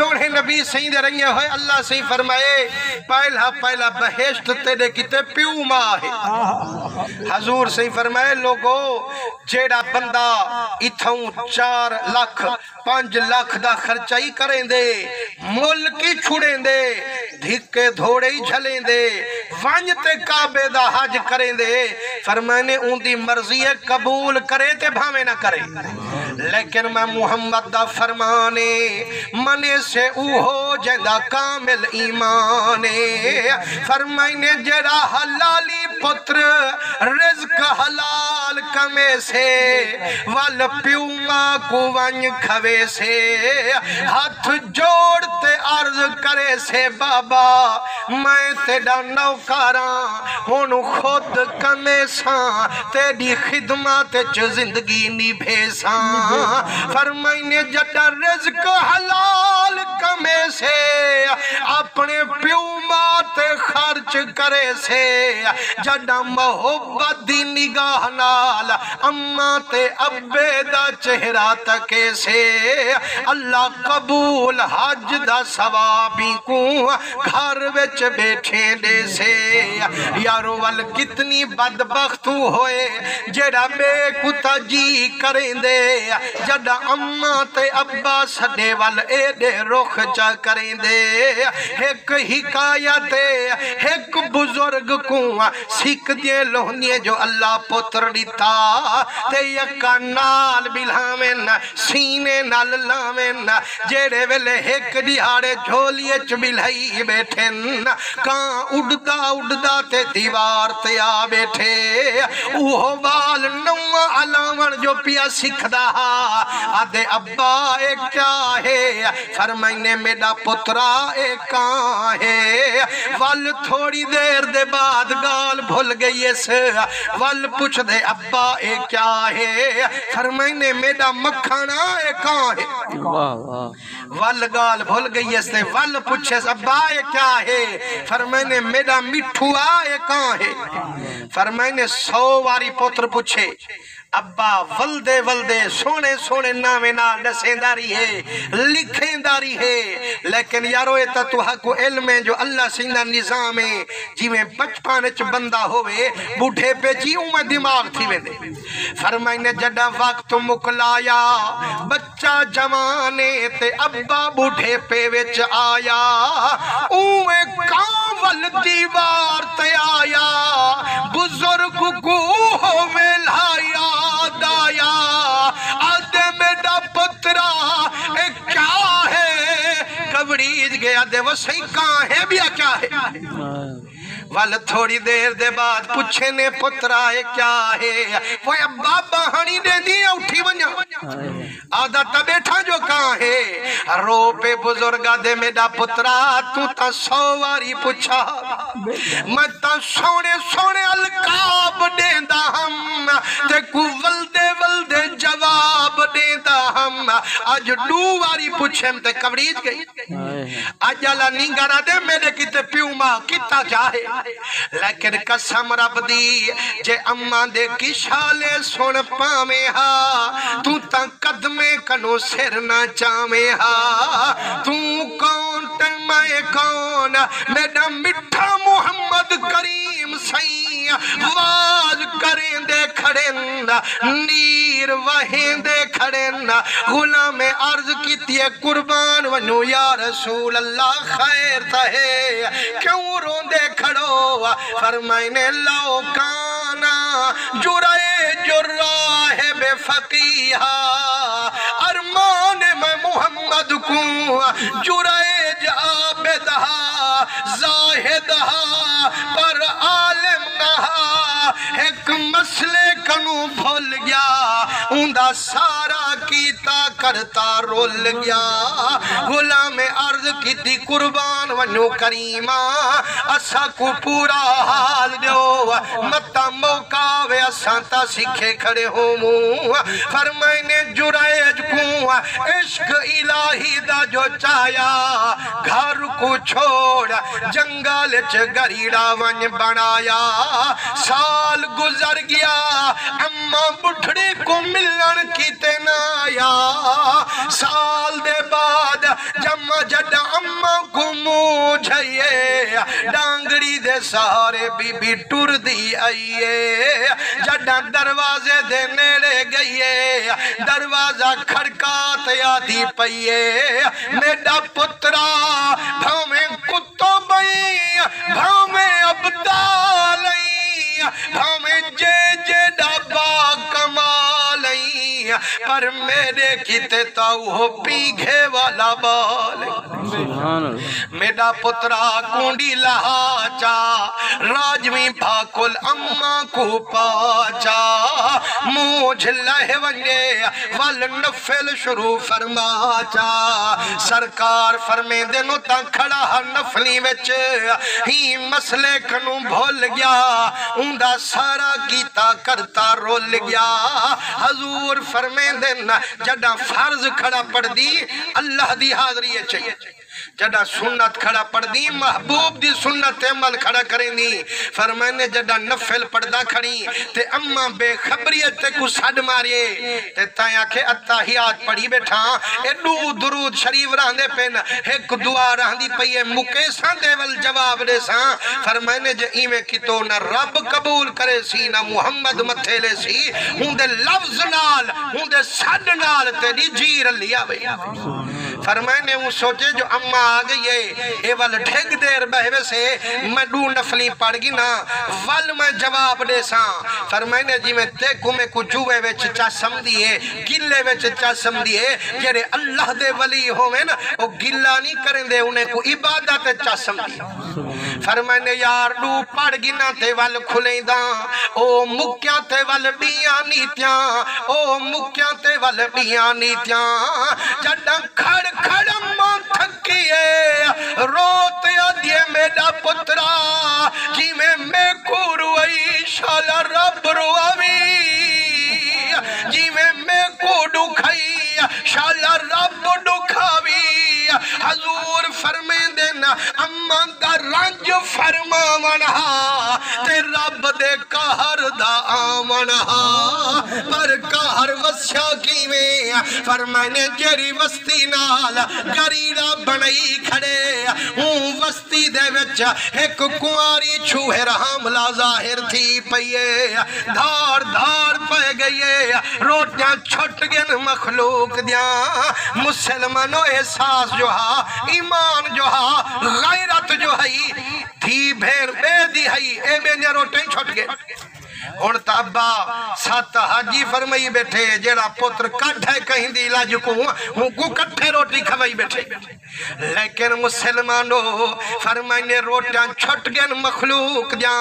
سونے نبی سین دے رہی ہوئے اللہ سے فرمائے پہلا بہشت تیرے کتے پیو ماں ہے حضور سے فرمائے لوگو جیڑا بندہ اتھوں 4 لاکھ 5 لاکھ دا خرچائی کریں دے ملکی چھوڑیں دے دھکے دھوڑے ہی جھلیں دے وانجتے کعبے دا حج کریں دے فرمانے ان دی مرضی قبول کرے تے بھامے نہ کرے لیکن میں محمد دا فرمانے منے سے اوہو جیدہ کامل ایمانے فرمانے جڑا حلالی پتر رزق حلال کمے سے وال پیو ماں کو ونج کھوے سے ہاتھ جوڑتے عرض کرے سے بابا میں تیڑا نوکاراں ہون خود کمے ساں تیڑی خدمات چ زندگی نبھے ساں فرمائنے جڑا رزق حلال کمے سے اپنے پیو مات خرچ کرے سے جڑا محبت دی نگاہ نال اماں تے ابے دا چہرہ تکے سے اللہ قبول حج دا ثوابی کو گھر وچ بیٹھے دے سے یارو وال کتنی بدبخت ہوئے جڑا بے کتا جی کریں دے جڑا اماں تے ابا سڈے وال اے دے رخ چا کریں دے ایک حکایت ایک بزرگ کو سکھ دے لہنیے جو اللہ پتر دیتا تے یکا نال بلھامن سینے نال لامن جیڑے ویلے ایک دیہاڑے جھولیے چ بلھائی بیٹھن کان اڑدا تے دیوار تے آ بیٹھے اوہ بال نوہ علامن جو پیا سکھ دا آدھے ابا ایک کیا ہے فرمائنے میڈا پترا ایک کان ہے وال تھوڑی دیر دے بعد گال بھول گئی اس وال پوچھ دے ابا ایک کیا ہے فرمائنے میڈا مکھانا ایک کان ہے وال گال بھول گئی اس نے وال پوچھے ابا ایک کیا ہے فرمائنے میڈا مٹھوا ایک کان ہے فرمائنے 100 واری پتر پوچھے ابا ولدے سونے نامے نال ڈسینداری ہے لکھینداری ہے لیکن یارو ایتا تو حق و علم ہے جو اللہ سیندہ نظام ہے جی میں بچپان چ بندہ ہوئے بوڑھے پہ جیوں میں دماغ تھی میں دے فرمائنے جڑا وقت مکلایا بچہ جوانے تے ابا بوڑھے پہ وچ آیا اوے کاول دیوار تے آیا بزرگ کو ہوئے لایا دایا آدھے میڈا پترا ایک کیا ہے کبڑیج گیا دے وہ صحیح کہاں ہے بیا کیا ہے وال تھوڑی دیر دے بعد پوچھے نے پترا ہے کیا ہے وہ ابا بہانی دے دی اٹھی ونیا آدھا تا بیٹھا جو کہاں ہے رو پہ بزرگا دے میڈا پترا تو تا 100 واری پوچھا میں تا سونے القاب دیندہ ہم تے کو ولدے جواب دیندہ ہم آج 2 واری پوچھیں تے کبڑیج گئی آج اللہ نینگارا دے میرے کتے پیو ماں کتا کیا ہے لیکن قسم رب دی جے اماں دے کشالے سن پامے ہا تو تا قدمے کنو سر نہ چامے ہا تو کون تے میں کون میڈا مٹھا محمد کریم سائیں واز کریں دے کھڑن نیر وہیں دے کھڑن غلام عرض کیتی ہے قربان ونو یا رسول اللہ خیر تہے کیوں رون دے کھڑو فرمائنے لو کانا جرائے جراہ بے فقیہا ارمان میں محمد کو جرائے جابدہ زاہدہ پر عالم نہا ایک مسئلے کنو بھول گیا اندہ سارا کیتا کرتا رول گیا غلام عرض کی تھی قربان ونو کریمہ اسا کو پورا حال دیو متا موقع وے اسانتا سکھے کھڑے ہوں فرمائنے جرائج کو عشق الہی دا جو چایا گھر کو چھوڑ جنگل چ گریڑا ون بنایا سال گزر گیا اما بڑھڑے کو ملن کی تنایا سال دے بعد جب अम्मा जड अम्मा घुमू जाइए डांगड़ी दे सहारे बीबी टुर दी आइए जड दरवाजे दे नेड़े गईए दरवाजा खड़कात आदि पईए मेरा पुत्रा भावे कुत्तो बई भावे अब्दाल भावे जे डाबा कमाल पर मेरे किते ताऊ पीघे वाला बाल मेरा पुत्रा कुंडी लहाचा राजवी भाकुल अम्मा को पाचा मूझ लह वंगे वल नफल शुरू फरमाचा सरकार फरमे देनो ता खड़ा नफली विच ही मसले कनु भूल गया उंदा सारा कीता करता रोल गया हजूर फरमे देना जड़ा फर्ज खड़ा पड़ दी अल्लाह दी हाजरी चाहिए जड़ा सुन्नत खड़ा पढ़ दी महबूब दी सुन्नत अमल खड़ा करेंदी फरमाने जड़ा नफल पढ़दा खड़ी ते अम्मा बेखबरियत ते को सड मारे ते तां आखे अत्ताहियात पढ़ी बैठा एडू दुरूद शरीफ रहंदे पेन एक दुआ रहंदी पई है मुके सांदे वल जवाब दे सा फरमाने जे इवें कितो ना रब कबूल करे सी ना मुहम्मद मथे ले सी हुंदे लफ्ज नाल हुंदे सड नाल तेरी जी रली आवे फरमाने वो सोचे जो अम्मा आ गई है ए वल ढेग देर बहवे से मैं दू नफली पड़ गई ना वल मैं जवाब दे सा फरमाने जी मैं ते कुमे को जुवे विच चा समझी है गिले विच चा समझी है जेड़े अल्लाह दे वली होवे ना ओ गिला नहीं करेंदे उन्हें को इबादत चा समझी फरमाने यार दू पड़ गई ना ते वल खुलेंदा ओ मुक्या ते वल बिया नीतियां ओ मुक्या ते वल बिया नीतियां जड़ा खड़ खड़म्मा थकिए रोते आदिए मेरा पुत्रा जी मैं को रुई शाला रब रुआवी जी मैं को दुखाई शाला रब दुखावी हजूर फरमे देना अम्मा दा रंज फरमावना ते रब दे कहर दा आमना पर कहर वस्या कीवें फरमाने जेरी वस्ती नाल गरीड़ा बनई खड़े हूं वस्ती दे विच एक कुंवारी छूहे हमला जाहिर थी पईए धार धार पे गईए रोटियां छुट गन मखलूक दिया मुसलमानो एहसास जो हा ईमान जो हा गैरत जो हई थी भेड़ बेदी हई ए बेने रोटी छुट गए हुण ताबा सत हाजी फरमाई बैठे जेड़ा पुत्र कट है कहीं दी लाज को कट्ठे रोटी खवाई बैठे लेकिन मुसलमानो फरमाने रोटियां छुट गन मखलूक दिया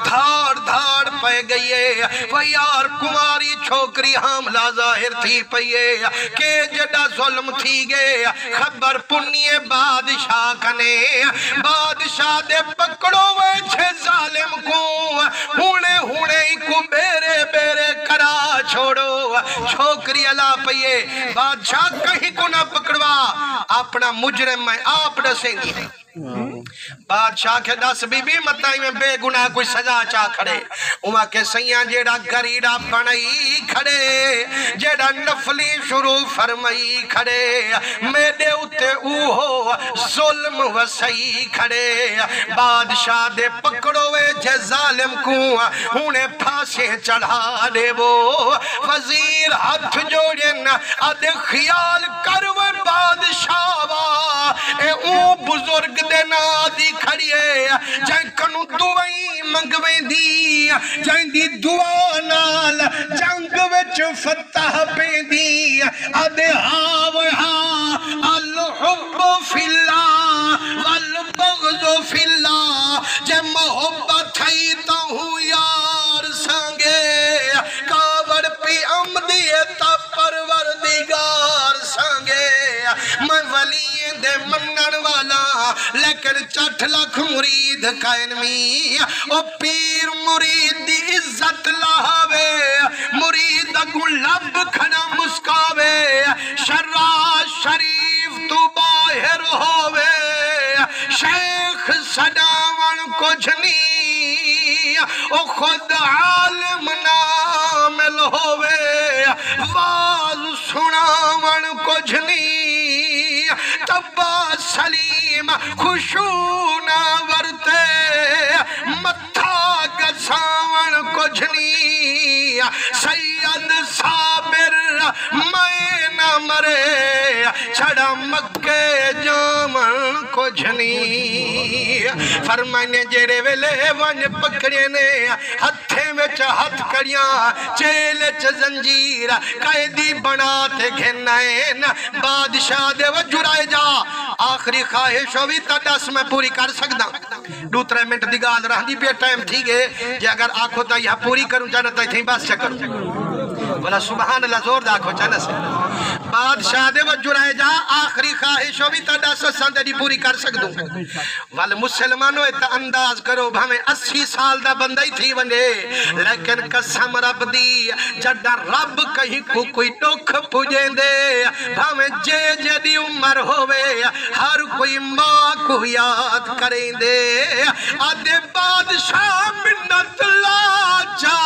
धाड़ धाड़ पे गई है वो यार कुमारी छोकरी हमला जाहिर थी पईए के जड़ा जुल्म थी गए खबर पुनिए बादशाह कने बादशाह दे पकड़ो वे छे जालिम को हुणे हुणे को बेरे बेरे करा छोड़ो छोकरी अला पईए बादशाह कहीं को ना पकड़वा अपना मुजरिम मैं आप दसेंगी बादशाह के दस बीबी मताई में बेगुनाह कोई सजा चा खड़े उमा के सैया जेड़ा गरीड़ा बनई खड़े जेड़ा नफली शुरू फरमाई खड़े मेरे उते ऊहो जुल्म वसई खड़े बादशाह दे पकड़ो वे जे जालिम को हुने फांसी चढ़ा देवो वजीर हाथ जोड़े न अदे ख्याल कर वे बादशाह ए ओ बुजुर्ग दे नादी खड़िए जै कनु दुआई मंगवे दी जैंदी दुआ नाल जंग विच फतह पेंदी अदे हाव हा अल हुब फिल्लाह वल बग़ज़ फिल्लाह जे मोहब्बत थई तो हूं यार संगे कावड़ पी अमदी ता परवरदिगार संगे मैं वली दे मनन वाला लेकिन 60 लाख मुरीद कायनमी ओ पीर मुरीद दी इज्जत लावे मुरीद अगू लब खड़ा मुस्कावे शर्रा शरीफ तू बाहर होवे शेख सदावन कुछ नहीं ओ खुद आलिम नामिल होवे वाज सुनावन कुछ नहीं तब्बा सलीम खुशूना वरते मत्था गसावन कुछनी सैयद साबिर मैं न मरे छड़ा मक्के जामन कुछनी फरमाने जेरे वेले वन पकड़े ने हथे विच हथ कड़ियां जेल च जंजीर कैदी बना ते घेनाएन बादशाह दे वजुराए जा आखिरी ख्वाहिश होवी ता दस मैं पूरी कर सकदा 2-3 मिनट दी गाल रहंदी पे टाइम थी गए जे अगर आखो ता यह पूरी करूं जाना ता थी बस चकर बोला सुभान अल्लाह जोर दा आखो चल से बादशाह दे वजुराए जा आखिरी ख्वाहिश होवी ता दस संद दी पूरी कर सकदूं वल मुसलमानों ता अंदाज करो भावे 80 साल दा बंदा ही थी वने लेकिन कसम रब दी जड़ा रब कहीं को कोई दुख पुजेंदे भावे जे जदी उम्र होवे हर कोई मां को याद करेंदे आदे बादशाह मिन्नत लाचा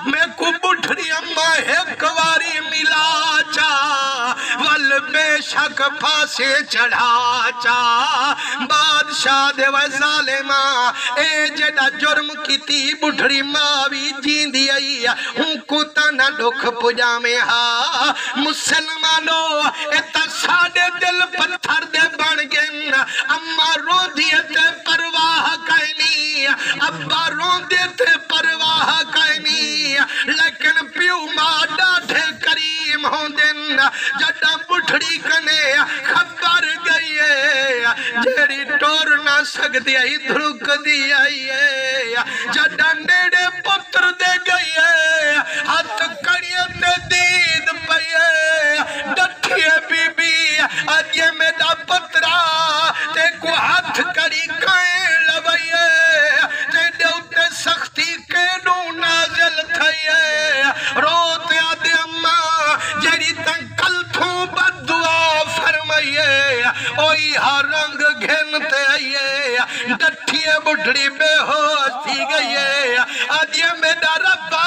मैं को बुढ़ड़ी अम्मा एक बारी मिला चा वल बेशक फांसे चढ़ा चा बादशाह दे ज़ालिमा ए जेड़ा जुर्म कीती बुढ़ड़ी मां भी जींदी आई उनको तना दुख पुजावे हा मुसलमानो इता साडे दिल पत्थर दे बन गए अम्मा रोंदी ते परवाह कैनी अब्बा रोंदे ते परवाह कैनी लेकिन प्यू मां डाढे करीम होंदे जड़ा बुढ़ड़ी कने खबर गई है जेड़ी टोर ना सकदी आई धुक दी आई है जड़ा नेड़े पुत्र दे गई है हाथ कड़िया ते दीद पई डठिए बीबी अजे मेरा पतरा ते को हाथ कड़ी काए लवैए ते उते सख्ती केनू नाज़िल थई रोते आदे अम्मा जेड़ी तंग कल थू बदुआ फरमाइए ओई हर रंग घेन ते आइए डठिए बुढ़ड़ी बेहोश थी गई अजे मेरा रब्बा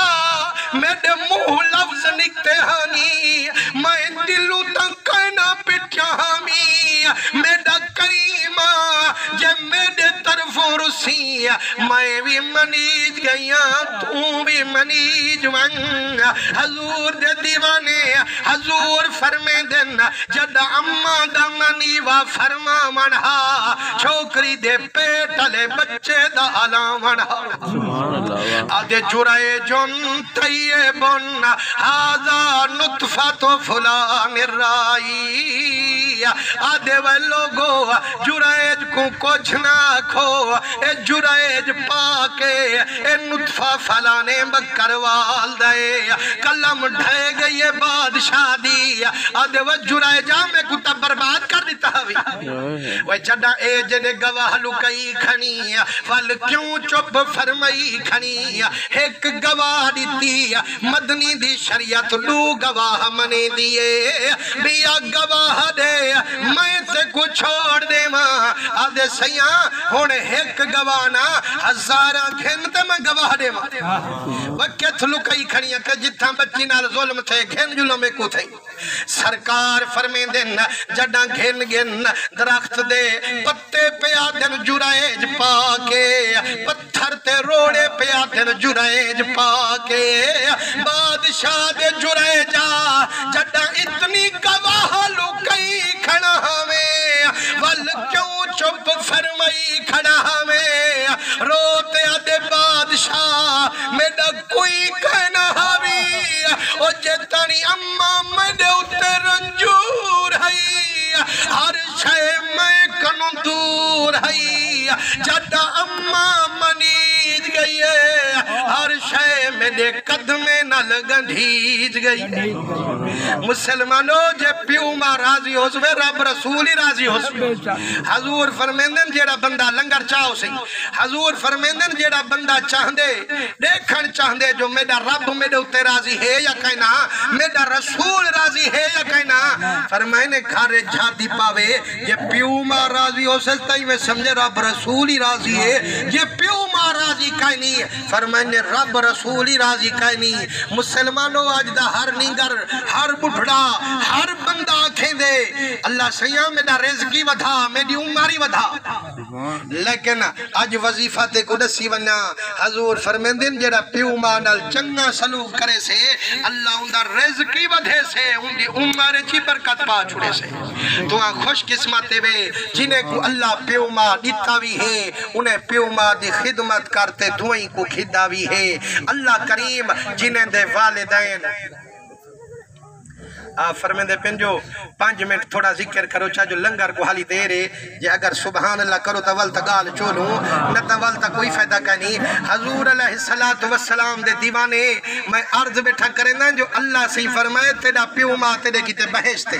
मेरे मुंह लफ्ज निकते हानी मैं दिलू तक कहना पिठा हामी मेरा करीमा जे मेरे तरफों रुसी मैं भी मनीज गया तू भी मनीज वंग हजूर दे दीवाने हजूर फरमे दिन जदा अम्मा दा मनीवा फरमा मनहा छोकरी दे पेटले बच्चे दा अलावन आदे जुराए जुन तैये बन हाजा नुतफा तो फुलान राई आदे वे लोगो जुराएज को कुछ ना खो ए जुराएज पाके ए नुतफा फलाने बकरवाल दे कलम ढह गई बादशाह दी आदे वे जुराए जा में कुत्ता बर्बाद कर दिता हवी वे जड़ा ए जने गवाह लुकई खनी वल क्यों चुप फरमाई खनी एक गवाह दी मदनी दी शरीयत लू गवाह मने दिए बिया गवाह दे मैं ते को छोड़ देवा आदे सैया हुण एक गवाह ना हजारां घेन ते मैं गवाह देवा वक्त लुकई खड़ियां के जिथा बच्ची नाल जुल्म थे घेन जुल्म को थे सरकार फरमेंदे जड़ा घेन घेन दरख्त दे पत्ते पिया दिन जुराएज पाके पत्थर ते रोड़े पिया दिन जुराएज पाके बादशाह दे जुराए जा जड़ा इतनी गवाह लुकई खड़ा हमें वल क्यों चुप फरमाई खड़ा हमें रोते आदे बादशाह मेरा कोई कहना हवी ओ जेतनी अम्मा मेरे उते रंजूर है हर शय मैं कनु दूर है जदा अम्मा मनीज गई हर शय मेरे कदमे न लगंधीज गई मुसलमानों जे प्यू मां राजी होसवे रब रसूल ही राजी होसवे हजूर फरमेंदन जेड़ा बंदा लंगर चाहो सही हजूर फरमेंदन जेड़ा बंदा चाहंदे देखण चाहंदे जो मेरा रब मेरे उते राजी है या कहना मेरा रसूल राजी है या कहना फरमाने खारे झादी पावे ये प्यू मां राजी होसे तई में समझे रब रसूल ही राजी है ये प्यू मां राजी कहनी फरमाने रब रसूल ही بڑی راضی کہنی مسلمانوں آج دا ہر نینگر ہر بڑھڑا ہر بندہ آکھیں دے اللہ سیاں میرا رزقی ودھا میری عماری ودھا لیکن آج وظیفہ تے کو دسی ونیا حضور فرمیندن جیڑا پیو مانال چنگا سلوک کرے سے اللہ ان دا رزقی ودھے سے ان دی عمارے چی برکت پا چھوڑے سے تو خوش قسمتے بے جنہیں کو اللہ پیو ماں دیتا بھی ہے انہیں پیو ماں دی خدمت کرتے دھوئیں کو کھدا بھی ہے اللہ کریم جنہیں دے والدین فرمین دے پنجو 5 منٹ تھوڑا ذکر کرو چاہ جو لنگر کو حالی دے رہے جے اگر سبحان اللہ کرو تا والتا گال چولوں نہ تا والتا کوئی فائدہ کہنی حضور علیہ السلام دے دیوانے میں عرض بیٹھا کریں نا جو اللہ سے فرمائے تیرا پیو ماں تیرے کیتے بہشتے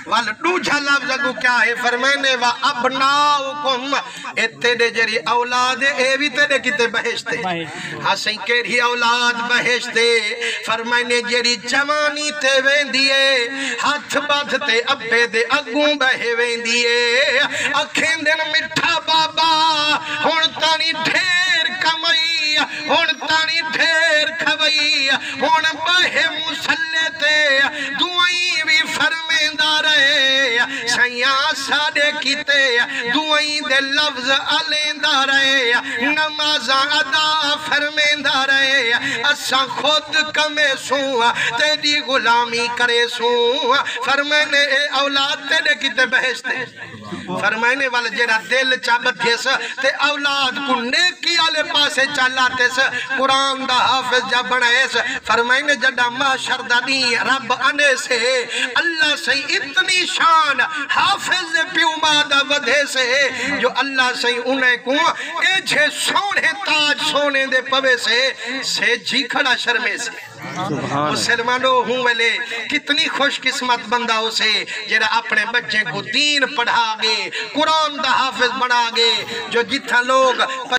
والا دوجھا لفظ کو کیا ہے فرمائنے وا ابناؤکم اے تیرے جری اولاد اے بھی تیرے کیتے بہشتے ہاں کیری اولاد بہشتے فرمائنے جری جوانی تے وین دیئے ہاتھ باندھتے ابے دے اگوں بہے ویندیے اکھیں دن مٹھا بابا ہن تانی ڈھیر کمائی ہن تانی ڈھیر کھوئی ہن بہے مسلے تے دعائیں بھی فرمیندہ رہے سیاں ساڑے کیتے دعائیں دے لفظ علیندہ رہے نمازاں ادا فرمیندہ رہے اساں خود کمے سوں تیری غلامی کرے فرمائنے اے اولاد تیرے کیتے بہشتے فرمائنے والا جیرا دل چابتھے سا تے اولاد کو نیکی آلے پاسے چالاتے سا قرآن دا حافظ جا بڑھائے سا فرمائنے جڑا معاشر دانی رب آنے سے اللہ سے اتنی شان حافظ پیو مادہ ودھے سے جو اللہ سے انہیں کو اے جھے سونے تاج سونے دے پوے سے جی کھڑا شرمے سے مسلمانوں ہوں ویلے کتنی خوش قسمت بندہ اسے جیرا اپنے بچے کو دین پڑھا گے قرآن دا حافظ بنا گے جو جتھا لوگ